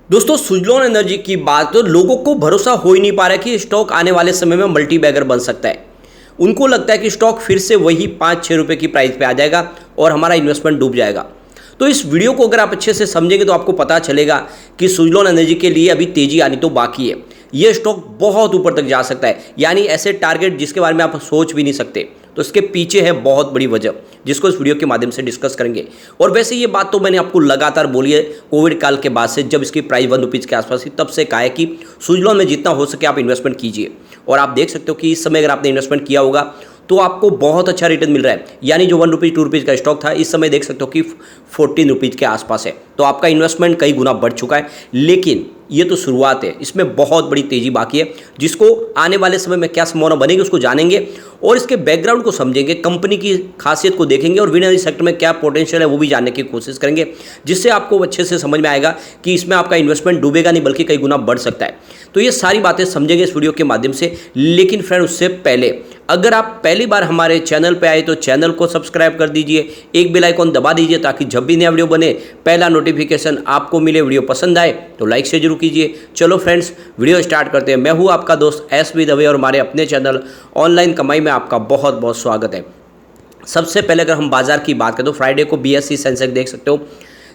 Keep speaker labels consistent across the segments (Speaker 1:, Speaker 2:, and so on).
Speaker 1: दोस्तों सुजलॉन एनर्जी की बात तो लोगों को भरोसा हो ही नहीं पा रहा है कि स्टॉक आने वाले समय में मल्टी बैगर बन सकता है। उनको लगता है कि स्टॉक फिर से वही 5-6 रुपए की प्राइस पे आ जाएगा और हमारा इन्वेस्टमेंट डूब जाएगा। तो इस वीडियो को अगर आप अच्छे से समझेंगे तो आपको पता चलेगा कि सुजलॉन एनर्जी के लिए अभी तेजी आनी तो बाकी है। ये स्टॉक बहुत ऊपर तक जा सकता है, यानी ऐसे टारगेट जिसके बारे में आप सोच भी नहीं सकते। तो इसके पीछे है बहुत बड़ी वजह, जिसको इस वीडियो के माध्यम से डिस्कस करेंगे। और वैसे ये बात तो मैंने आपको लगातार बोली है कोविड काल के बाद से, जब इसकी प्राइस 1 रुपीज़ के आसपास थी, तब से कहा है कि सुजलॉन में जितना हो सके आप इन्वेस्टमेंट कीजिए। और आप देख सकते हो कि इस समय अगर आपने इन्वेस्टमेंट किया होगा तो आपको बहुत अच्छा रिटर्न मिल रहा है। यानी जो 1 रुपीज़ 2 रुपीज़ का स्टॉक था, इस समय देख सकते हो कि 14 रुपीज़ के आसपास है। तो आपका इन्वेस्टमेंट कई गुना बढ़ चुका है। लेकिन ये तो शुरुआत है, इसमें बहुत बड़ी तेजी बाकी है, जिसको आने वाले समय में क्या संभावना बनेगी उसको जानेंगे और इसके बैकग्राउंड को समझेंगे, कंपनी की खासियत को देखेंगे और विनर सेक्टर में क्या पोटेंशियल है वो भी जानने की कोशिश करेंगे, जिससे आपको अच्छे से समझ में आएगा कि इसमें आपका इन्वेस्टमेंट डूबेगा नहीं बल्कि कई गुना बढ़ सकता है। तो ये सारी बातें समझेंगे इस वीडियो के माध्यम से। लेकिन फ्रेंड, उससे पहले अगर आप पहली बार हमारे चैनल पे आए तो चैनल को सब्सक्राइब कर दीजिए, एक बेल आइकॉन दबा दीजिए ताकि जब भी नया वीडियो बने पहला नोटिफिकेशन आपको मिले। वीडियो पसंद आए तो लाइक से जरूर कीजिए। चलो फ्रेंड्स, वीडियो स्टार्ट करते हैं। मैं हूँ आपका दोस्त एसबी दवे और हमारे अपने चैनल ऑनलाइन कमाई में आपका बहुत बहुत स्वागत है। सबसे पहले अगर हम बाजार की बात करें तो फ्राइडे को BSE सेंसेक्स देख सकते हो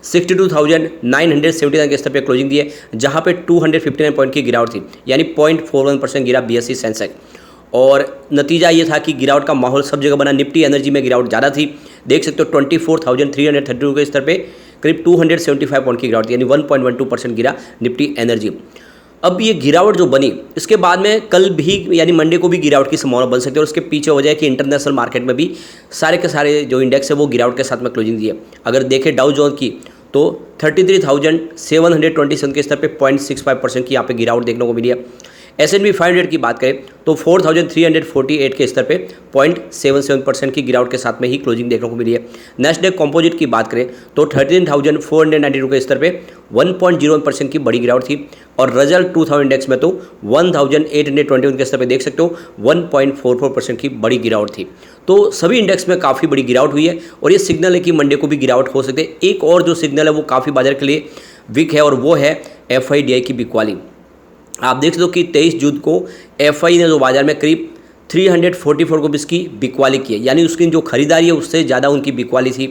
Speaker 1: 62,979 के स्तर पर क्लोजिंग दी है, जहाँ पे 259 पॉइंट की गिरावट थी, यानी 0.41% गिरा BSE सेंसेक्स। और नतीजा ये था कि गिरावट का माहौल सब जगह बना। निफ्टी एनर्जी में गिरावट ज़्यादा थी, देख सकते हो 24,332 के स्तर पे करीब 275 पॉइंट की गिरावट थी, यानी 1.12% गिरा निफ्टी एनर्जी। अब ये गिरावट जो बनी इसके बाद में कल भी यानी मंडे को भी गिरावट की संभावना बन सकती है। और उसके पीछे वजह है कि इंटरनेशनल मार्केट में भी सारे के सारे जो इंडेक्स है वो गिरावट के साथ में क्लोजिंग दी है। अगर देखें डाउ जोन की तो 33,727 के स्तर पे 0.65% की यहाँ पे गिरावट देखने को मिली है। S&P 500 की बात करें तो 4,348 के स्तर पे 0.77% की गिरावट के साथ में ही क्लोजिंग देखने को मिली है। नेस्डेक कंपोजिट की बात करें तो 13,492 के स्तर पे 1.01% की बड़ी गिरावट थी। और रजल 2000 इंडेक्स में तो 1,821 के स्तर पे देख सकते हो 1.44% की बड़ी गिरावट थी। तो सभी इंडेक्स में काफ़ी बड़ी गिरावट हुई है और ये सिग्नल है कि मंडे को भी गिरावट हो सकती है। एक और जो सिग्नल है वो काफ़ी बाजार के लिए वीक है और वो है FIDI की बिकवाली। आप देख सकते हो कि 23 जून को FI ने जो बाजार में करीब 344 रुपीज़ की बिकवाली की है, यानी उसकी जो खरीदारी है उससे ज़्यादा उनकी बिकवाली थी।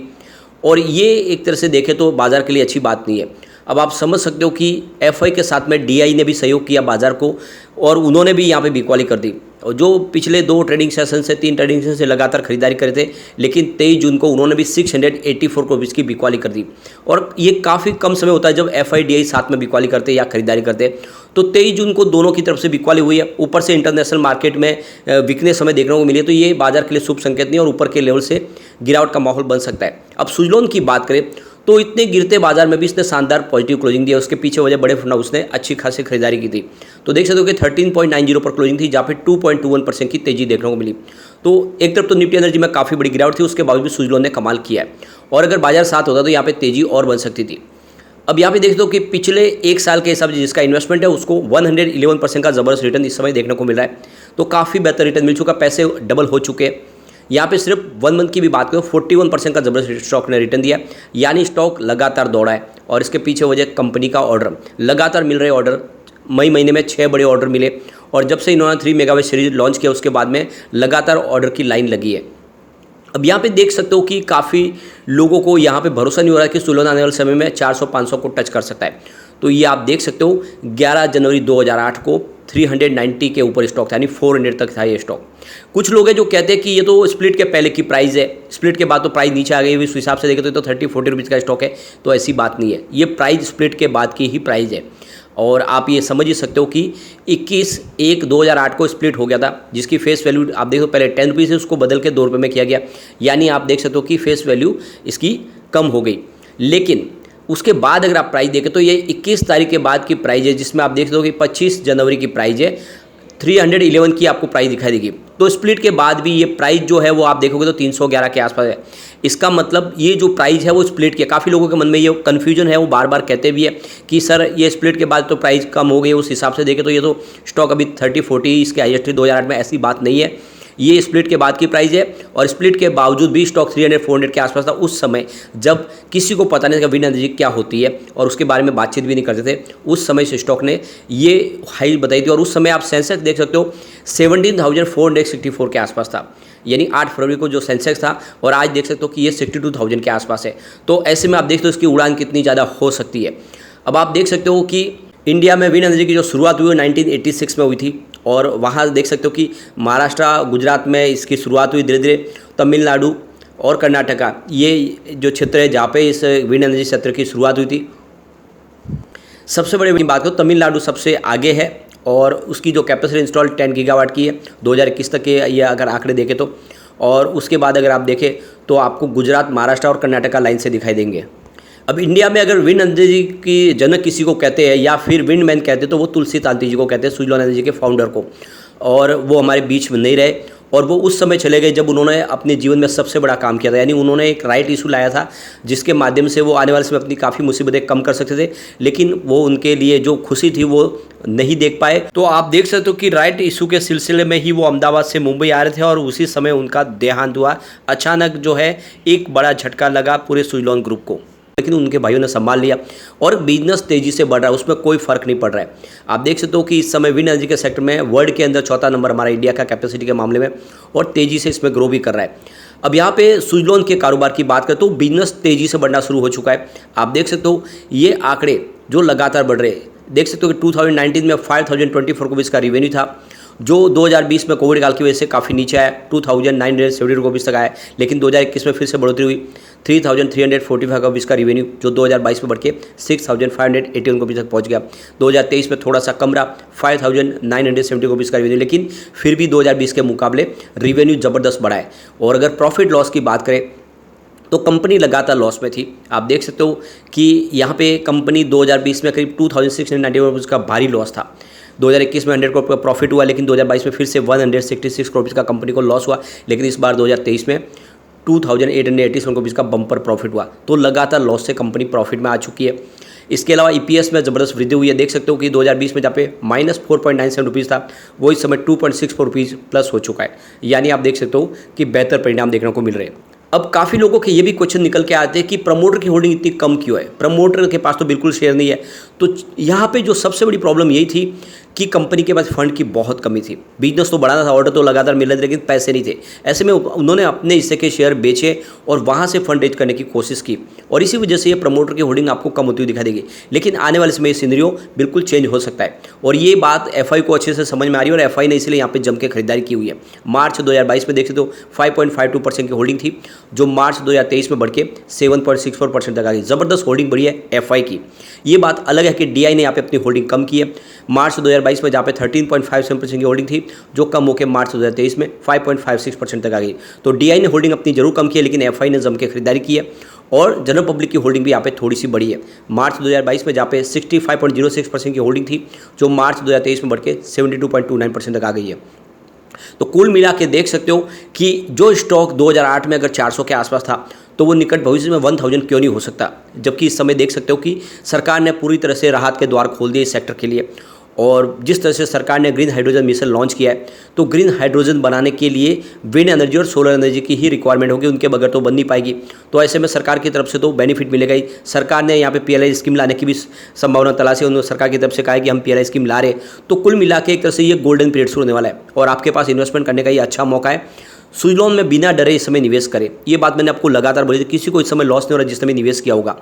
Speaker 1: और ये एक तरह से देखें तो बाज़ार के लिए अच्छी बात नहीं है। अब आप समझ सकते हो कि FI के साथ में DI ने भी सहयोग किया बाज़ार को और उन्होंने भी यहाँ पे बिकवाली कर दी। और जो पिछले 2 ट्रेडिंग सेशन से 3 ट्रेडिंग सेशन से लगातार खरीदारी करे थे, लेकिन 23 जून को उन्होंने भी 684 रुपीज़ की बिकवाली कर दी। और ये काफ़ी कम समय होता है जब FIDI साथ में बिकवाली करते या खरीदारी करते। तो 23 जून को दोनों की तरफ से बिकवाली हुई है। ऊपर से इंटरनेशनल मार्केट में वीकनेस हमें देखने को मिली है, तो ये बाजार के लिए शुभ संकेत नहीं और ऊपर के लेवल से गिरावट का माहौल बन सकता है। अब सुजलॉन की बात करें तो इतने गिरते बाजार में भी इसने शानदार पॉजिटिव क्लोजिंग दिया। उसके पीछे वजह बड़े फंड हाउस ने अच्छी खासी खरीदारी की थी। तो देख सकते हो कि 13.90 पर क्लोजिंग थी, जहाँ पे 2.21% की तेजी देखने को मिली। तो एक तरफ तो निफ्टी एनर्जी में काफ़ी बड़ी गिरावट थी, उसके बावजूद भी सुजलॉन ने कमाल किया है। और अगर बाजार साथ होता तो यहाँ पे तेजी और बन सकती थी। अब यहाँ पे देख दो कि पिछले 1 साल के हिसाब से जिसका इन्वेस्टमेंट है उसको 111% का ज़बरदस्त रिटर्न इस समय देखने को मिल रहा है। तो काफ़ी बेहतर रिटर्न मिल चुका, पैसे डबल हो चुके हैं। यहाँ पे सिर्फ 1 मंथ की भी बात करो 41% का ज़बरदस्त स्टॉक ने रिटर्न दिया, यानी स्टॉक लगातार दौड़ा है। और इसके पीछे वजह कंपनी का ऑर्डर लगातार मिल रहे ऑर्डर। मई महीने में 6 बड़े ऑर्डर मिले और जब से इन्होंने 3 मेगावाट सीरीज लॉन्च किया उसके बाद में लगातार ऑर्डर की लाइन लगी है। अब यहाँ पे देख सकते हो कि काफ़ी लोगों को यहाँ पे भरोसा नहीं हो रहा है कि सुजलॉन आने वाले समय में 400-500 को टच कर सकता है। तो ये आप देख सकते हो 11 जनवरी 2008 को 390 के ऊपर स्टॉक था, यानी 400 तक था ये स्टॉक। कुछ लोग हैं जो कहते हैं कि ये तो स्प्लिट के पहले की प्राइस है, स्प्लिट के बाद तो प्राइस नीचे आ गई। इस हिसाब से देखें तो 30-40 रुपीज़ का स्टॉक है, तो ऐसी बात नहीं है। ये प्राइस स्प्लिट के बाद की ही प्राइस है। और आप ये समझ ही सकते हो कि 21/1/2008 को स्प्लिट हो गया था, जिसकी फेस वैल्यू आप देखो पहले 10 रुपीज़ है, उसको बदल के 2 रुपये में किया गया, यानी आप देख सकते हो कि फेस वैल्यू इसकी कम हो गई। लेकिन उसके बाद अगर आप प्राइस देखें तो ये 21 तारीख के बाद की प्राइस है, जिसमें आप देख सकते हो कि 25 जनवरी की प्राइस है, 311 की आपको प्राइस दिखाई देगी। तो स्प्लिट के बाद भी ये प्राइस जो है वो आप देखोगे तो 311 के आसपास है। इसका मतलब ये जो प्राइस है वो स्प्लिट की, काफ़ी लोगों के मन में ये कन्फ्यूजन है, वो बार बार कहते भी है कि सर ये स्प्लिट के बाद तो प्राइस कम हो गई। उस हिसाब से देखें तो ये तो स्टॉक अभी 30-40 इसके हाईएस्ट 2008 में, ऐसी बात नहीं है। ये स्प्लिट के बाद की प्राइस है और स्प्लिट के बावजूद भी स्टॉक 300-400 के आसपास था उस समय, जब किसी को पता नहीं था विंड एनर्जी क्या होती है और उसके बारे में बातचीत भी नहीं करते थे। उस समय से स्टॉक ने ये हाई बताई थी और उस समय आप सेंसेक्स देख सकते हो 17,464 के आसपास था, यानी 8 फरवरी को जो सेंसेक्स था, और आज देख सकते हो कि ये 62,000 के आसपास है। तो ऐसे में आप देखते हो इसकी उड़ान कितनी ज़्यादा हो सकती है। अब आप देख सकते हो कि इंडिया में विंड एनर्जी की जो शुरुआत हुई 1986 में हुई थी और वहाँ देख सकते हो कि महाराष्ट्र, गुजरात में इसकी शुरुआत हुई, धीरे धीरे तमिलनाडु और कर्नाटका, ये जो क्षेत्र है जहाँ पे इस विंड एनर्जी क्षेत्र की शुरुआत हुई थी। सबसे बड़ी बात करो, तमिलनाडु सबसे आगे है और उसकी जो कैपेसिटी इंस्टॉल 10 गीगावाट की है 2021 तक के ये अगर आंकड़े देखें तो। और उसके बाद अगर आप देखें तो आपको गुजरात, महाराष्ट्र और कर्नाटका लाइन से दिखाई देंगे। अब इंडिया में अगर विंड एनर्जी की जनक किसी को कहते हैं या फिर विंड मैन कहते हैं तो वो तुलसी तांती जी को कहते हैं, सुजलॉन एनर्जी के फाउंडर को। और वो हमारे बीच में नहीं रहे और वो उस समय चले गए जब उन्होंने अपने जीवन में सबसे बड़ा काम किया था, यानी उन्होंने एक राइट इशू लाया था जिसके माध्यम से वो आने वाले समय अपनी काफ़ी मुसीबतें कम कर सकते थे, लेकिन वो उनके लिए जो खुशी थी वो नहीं देख पाए। तो आप देख सकते हो कि राइट इशू के सिलसिले में ही वो अहमदाबाद से मुंबई आ रहे थे और उसी समय उनका देहांत हुआ। अचानक जो है एक बड़ा झटका लगा पूरे सुजलॉन ग्रुप को, लेकिन उनके भाइयों ने संभाल लिया और बिजनेस तेजी से बढ़ रहा है, उसमें कोई फर्क नहीं पड़ रहा है। आप देख सकते हो कि इस समय विंड एनर्जी के सेक्टर में वर्ल्ड के अंदर चौथा नंबर हमारा इंडिया का कैपेसिटी के मामले में और तेजी से इसमें ग्रो भी कर रहा है। अब यहाँ पे सुजलॉन के कारोबार की बात करें तो बिजनेस तेजी से बढ़ना शुरू हो चुका है। आप देख सकते हो ये आंकड़े जो लगातार बढ़ रहे हैं, देख सकते हो कि 2019 में 5,024 करोड़ इसका रेवेन्यू था, जो 2020 में कोविड काल की वजह से काफ़ी नीचे आया, 2,970 करोड़ तक आया, लेकिन 2021 में फिर से बढ़ोतरी हुई 3,345 करोड़ का रेवेन्यू, जो 2022 में बढ़ के 6,581 करोड़ तक पहुंच गया। 2023 में थोड़ा सा कम रहा, 5,970 करोड़ का रेवेन्यू, लेकिन फिर भी 2020 के मुकाबले रेवेन्यू ज़बरदस्त बढ़ा है। और अगर प्रॉफिट लॉस की बात करें तो कंपनी लगातार लॉस में थी। आप देख सकते हो कि यहाँ पे कंपनी 2020 में करीब 2,691 करोड़ का भारी लॉस था। 2021 में 100 करोड़ का प्रॉफिट हुआ, लेकिन 2022 में फिर से 166 करोड़ का कंपनी को लॉस हुआ, लेकिन इस बार 2023 में 2,887 करोड़ का बम्पर प्रॉफिट हुआ। तो लगातार लॉस से कंपनी प्रॉफिट में आ चुकी है। इसके अलावा ईपीएस में ज़बरदस्त वृद्धि हुई है। देख सकते हो कि 2020 में जहाँ पे -4.97 रुपीज़ था, वो इस समय 2.64 रुपीज़ प्लस हो चुका है, यानी आप देख सकते हो कि बेहतर परिणाम देखने को मिल रहे हैं। अब काफ़ी लोगों के ये भी क्वेश्चन निकल के आते हैं कि प्रमोटर की होल्डिंग इतनी कम क्यों है, प्रमोटर के पास तो बिल्कुल शेयर नहीं है। तो यहाँ पे जो सबसे बड़ी प्रॉब्लम यही थी कि कंपनी के पास फंड की बहुत कमी थी। बिजनेस तो बढ़ाना था, ऑर्डर तो लगातार मिल रहे थे, लेकिन पैसे नहीं थे। ऐसे में उन्होंने अपने हिस्से के शेयर बेचे और वहाँ से फंड रेज करने की कोशिश की, और इसी वजह से ये प्रमोटर की होल्डिंग आपको कम होती हुई दिखाई देगी। लेकिन आने वाले समय ये सिनेरियो बिल्कुल चेंज हो सकता है, और ये बात एफआई को अच्छे से समझ में आ रही है और एफआई ने इसलिए यहाँ पे जम के खरीदारी की हुई है। मार्च 2022 में देख सकते हो 5.52% की होल्डिंग थी, जो मार्च 2023 में बढ़ के 7.64% तक आ गई। ज़बरदस्त होल्डिंग बढ़ी है एफआई की। ये बात अलग है कि डीआई ने यहाँ पे अपनी होल्डिंग कम की है। मार्च 2022 में जहाँ पे 13.57% की होल्डिंग थी, जो कम होकर मार्च 2023 में 5.56% तक आ गई। तो डीआई ने होल्डिंग अपनी जरूर कम की है, लेकिन एफआई ने जम के खरीदारी की है। और जनरल पब्लिक की होल्डिंग भी यहाँ पे थोड़ी सी बढ़ी है। मार्च 2022 में जहाँ पे 65.06% की होल्डिंग थी, जो मार्च 2023 में बढ़ के 72.29% तक आ गई है। तो कुल मिला के देख सकते हो कि जो स्टॉक 2008 में अगर 400 के आसपास था, तो वो निकट भविष्य में 1000 क्यों नहीं हो सकता। जबकि इस समय देख सकते हो कि सरकार ने पूरी तरह से राहत के द्वार खोल दिए इस सेक्टर के लिए। और जिस तरह से सरकार ने ग्रीन हाइड्रोजन मिशन लॉन्च किया है, तो ग्रीन हाइड्रोजन बनाने के लिए विंड एनर्जी और सोलर एनर्जी की ही रिक्वायरमेंट होगी, उनके बगैर तो बन नहीं पाएगी। तो ऐसे में सरकार की तरफ से तो बेनिफिट मिलेगा ही। सरकार ने यहाँ पे पीएलआई स्कीम लाने की भी संभावना तलाशी, उन्होंने सरकार की तरफ से कहा है कि हम पीएलआई स्कीम ला रहे हैं। तो कुल मिला के एक तरह से ये गोल्डन पीरियड शुरू होने वाला है और आपके पास इन्वेस्टमेंट करने का ये अच्छा मौका है। सुजलॉन में बिना डरे इस समय निवेश करें, ये बात मैंने आपको लगातार बोली थी। किसी को इस समय लॉस नहीं हो रहा जिस समय निवेश किया होगा,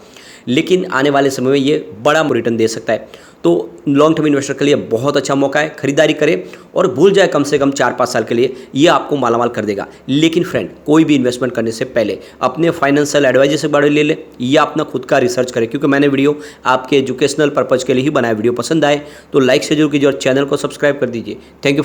Speaker 1: लेकिन आने वाले समय में ये बड़ा रिटर्न दे सकता है। तो लॉन्ग टर्म इन्वेस्टर के लिए बहुत अच्छा मौका है, खरीदारी करें और भूल जाए कम से कम 4-5 साल के लिए, ये आपको मालामाल कर देगा। लेकिन फ्रेंड, कोई भी इन्वेस्टमेंट करने से पहले अपने फाइनेंशियल एडवाइजर से बारे ले ले या अपना खुद का रिसर्च करें, क्योंकि मैंने वीडियो आपके एजुकेशनल पर्पज़ के लिए ही बनाया। वीडियो पसंद आए तो लाइक से जरूर कीजिए और चैनल को सब्सक्राइब कर दीजिए। Thank you.